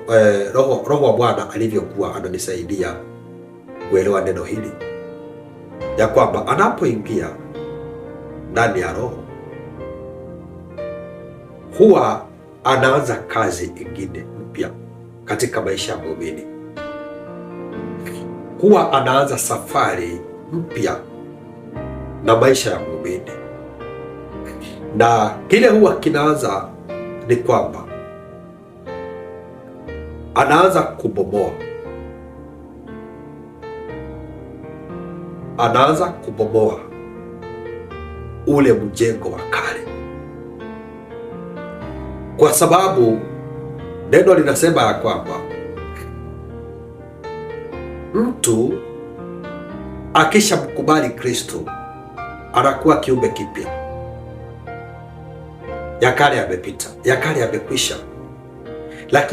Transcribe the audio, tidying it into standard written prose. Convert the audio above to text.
Roho wa Bwana alivyokuwa ananisaidia kuelewa neno hili, ya kwamba anapoingia ndani ya Roho huwa anaanza kazi ingine mpya katika maisha ya muumini, huwa anaanza safari mpya na maisha ya muumini, na kile huwa kinaanza ni kwamba anaanza kubomoa ule mjengo wa kale, kwa sababu neno linasema ya kwamba mtu akishamkubali Kristo anakuwa kiumbe kipya. Ya kale yamepita, ya kale yamekwisha, lakini